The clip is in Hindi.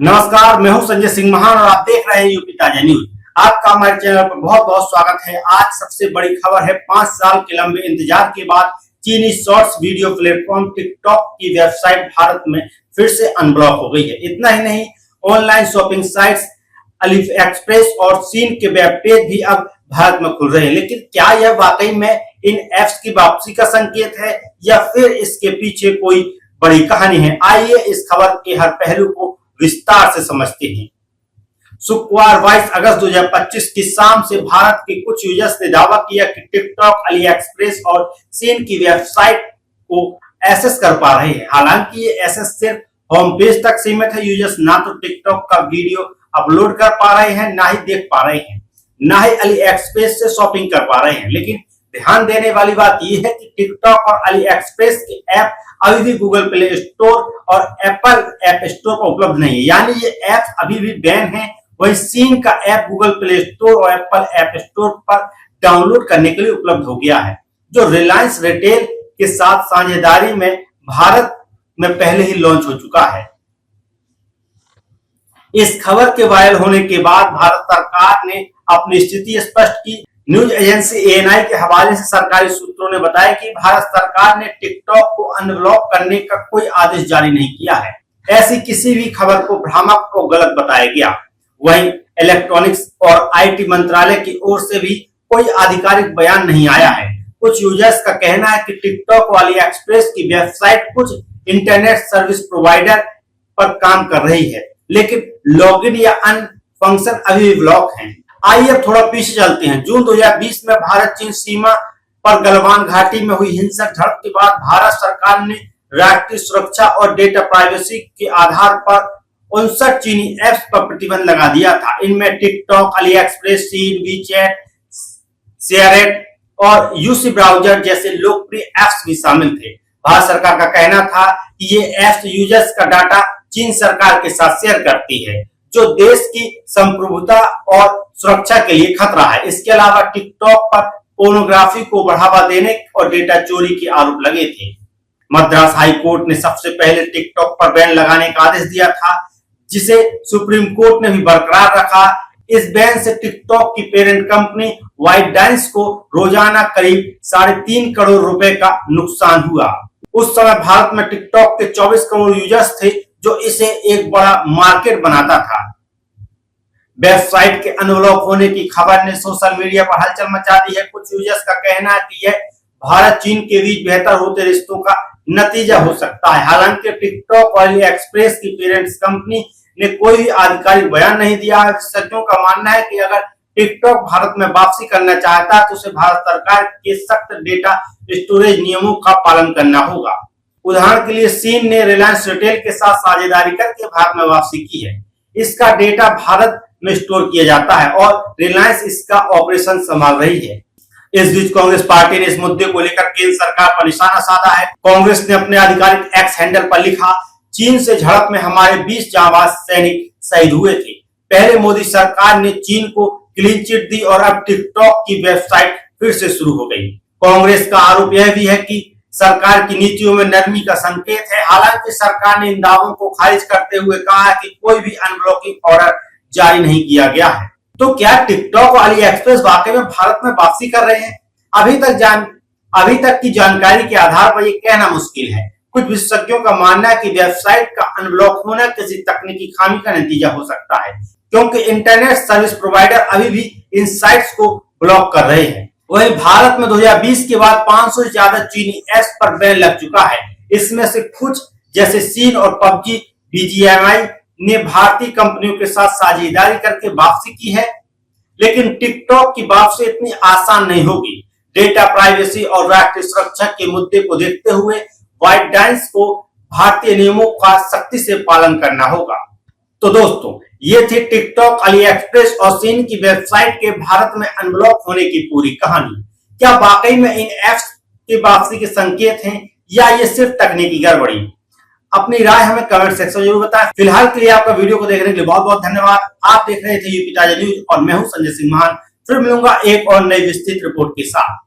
नमस्कार, मैं हूं संजय सिंह महान और आप देख रहे हैं यूपी ताजा न्यूज। आपका हमारे चैनल पर बहुत बहुत स्वागत है। आज सबसे बड़ी खबर है, 5 साल के लंबे इंतजार के बाद चीनी शॉर्ट्स वीडियो प्लेटफॉर्म टिकटॉक की वेबसाइट भारत में फिर से अनब्लॉक हो गई है। इतना ही नहीं, online shopping sites Ali express और सीन के वेब पेज भी अब भारत में खुल रहे हैं। लेकिन क्या यह वाकई में इन एप्स की वापसी का संकेत है या फिर इसके पीछे कोई बड़ी कहानी है? आइए इस खबर के हर पहलू को विस्तार से समझते हैं। शुक्रवार 22 अगस्त 2025 की शाम से भारत के कुछ यूजर्स ने दावा किया कि टिकटॉक, अली एक्सप्रेस और सीन की वेबसाइट को एक्सेस कर पा रहे हैं। हालांकि ये एक्सेस सिर्फ होम पेज तक सीमित है। यूजर्स ना तो टिकटॉक का वीडियो अपलोड कर पा रहे हैं, ना ही देख पा रहे हैं, ना ही अली एक्सप्रेस से शॉपिंग कर पा रहे हैं। लेकिन ध्यान देने वाली बात यह है कि टिकटॉक और अली एक्सप्रेस के ऐप अभी भी गूगल प्ले स्टोर और एप्पल ऐप स्टोर पर उपलब्ध नहीं है, यानी ये ऐप अभी भी बैन है। वही सीन का ऐप गूगल प्ले स्टोर और एप्पल ऐप स्टोर पर डाउनलोड करने के लिए उपलब्ध हो गया है, जो रिलायंस रिटेल के साथ साझेदारी में भारत में पहले ही लॉन्च हो चुका है। इस खबर के वायरल होने के बाद भारत सरकार ने अपनी स्थिति स्पष्ट की। न्यूज एजेंसी एएनआई के हवाले से सरकारी सूत्रों ने बताया कि भारत सरकार ने टिकटॉक को अनब्लॉक करने का कोई आदेश जारी नहीं किया है। ऐसी किसी भी खबर को भ्रामक और गलत बताया गया। वहीं इलेक्ट्रॉनिक्स और आईटी मंत्रालय की ओर से भी कोई आधिकारिक बयान नहीं आया है। कुछ यूजर्स का कहना है कि टिकटॉक वाली एक्सप्रेस की वेबसाइट कुछ इंटरनेट सर्विस प्रोवाइडर पर काम कर रही है, लेकिन लॉगिन या अन्य फंक्शन अभी भी ब्लॉक हैं। आइए अब थोड़ा पीछे चलते हैं। जून 2020 में भारत चीन सीमा पर गलवान घाटी में हुई हिंसक झड़प के बाद भारत सरकार ने राष्ट्रीय सुरक्षा और डेटा प्राइवेसी के आधार पर 59 चीनी ऐप्स पर प्रतिबंध लगा दिया था। इनमें TikTok, AliExpress, Shein, WeChat, SHAREit और यूसी ब्राउजर जैसे लोकप्रिय ऐप्स भी शामिल थे। भारत सरकार का कहना था कि ये ऐप्स यूजर्स का डाटा चीन सरकार के साथ शेयर करती है, जो देश की संप्रभुता और सुरक्षा के लिए खतरा है। इसके अलावा टिकटॉक पर पोर्नोग्राफी को बढ़ावा देने और डेटा चोरी के आरोप लगे थे। मद्रास हाई कोर्ट ने सबसे पहले टिकटॉक पर बैन लगाने का आदेश दिया था, जिसे सुप्रीम कोर्ट ने भी बरकरार रखा। इस बैन से टिकटॉक की पेरेंट कंपनी ByteDance को रोजाना करीब 3.5 करोड़ रुपए का नुकसान हुआ। उस समय भारत में टिकटॉक के 24 करोड़ यूजर्स थे, जो इसे एक बड़ा मार्केट बनाता था। वेबसाइट के अनब्लॉक होने की खबर ने सोशल मीडिया पर हलचल मचा दी है। कुछ यूजर्स का कहना है कि यह भारत चीन के बीच बेहतर होते रिश्तों का नतीजा हो सकता है। हालांकि टिकटॉक और अली एक्सप्रेस की पेरेंट्स कंपनी ने कोई भी आधिकारिक बयान नहीं दिया है। विशेषज्ञों का मानना है कि अगर टिकटॉक भारत में वापसी करना चाहता है तो उसे भारत सरकार के सख्त डेटा स्टोरेज नियमों का पालन करना होगा। उदाहरण के लिए सीन ने रिलायंस रिटेल के साथ साझेदारी करके भारत में वापसी की है। इसका डेटा भारत में स्टोर किया जाता है और रिलायंस इसका ऑपरेशन संभाल रही है। इस बीच कांग्रेस पार्टी ने इस मुद्दे को लेकर केंद्र सरकार पर निशाना साधा है। कांग्रेस ने अपने आधिकारिक एक्स हैंडल पर लिखा, चीन से झड़प में हमारे 20 जांबाज सैनिक शहीद हुए थे। पहले मोदी सरकार ने चीन को क्लीन चिट दी और अब टिकटॉक की वेबसाइट फिर से शुरू हो गई। कांग्रेस का आरोप यह भी है कि सरकार की नीतियों में नरमी का संकेत है। हालांकि सरकार ने इन दावों को खारिज करते हुए कहा है कि कोई भी अनब्लॉकिंग ऑर्डर जारी नहीं किया गया है। तो क्या टिकटॉक और अली एक्सप्रेस वाकई में भारत में वापसी कर रहे हैं? अभी तक की जानकारी के आधार पर यह कहना मुश्किल है। कुछ विशेषज्ञों का मानना है कि वेबसाइट का अनब्लॉक होना किसी तकनीकी खामी का नतीजा हो सकता है, क्योंकि इंटरनेट सर्विस प्रोवाइडर अभी भी इन साइट्स को ब्लॉक कर रहे हैं। वहीं भारत में 2020 के बाद 500 से ज्यादा चीनी ऐप्स पर बैन लग चुका है। इसमें से कुछ जैसे सीन और पबजी, बीजीएमआई ने भारतीय कंपनियों के साथ साझेदारी करके वापसी की है। लेकिन टिकटॉक की वापसी इतनी आसान नहीं होगी। डेटा प्राइवेसी और राष्ट्रीय सुरक्षा के मुद्दे को देखते हुए ByteDance को भारतीय नियमों का सख्ती से पालन करना होगा। तो दोस्तों, ये थी टिकटॉक, अली एक्सप्रेस और सीन की वेबसाइट के भारत में अनब्लॉक होने की पूरी कहानी। क्या वाकई में इन ऐप्स की वापसी के संकेत हैं या ये सिर्फ तकनीकी गड़बड़ी? अपनी राय हमें कमेंट सेक्शन में जरूर बताएं। फिलहाल के लिए आपका वीडियो को देखने के लिए बहुत बहुत धन्यवाद। आप देख रहे थे यूपी ताजा न्यूज और मैं हूं संजय सिंह महान। फिर मिलूंगा एक और नई विस्तृत रिपोर्ट के साथ।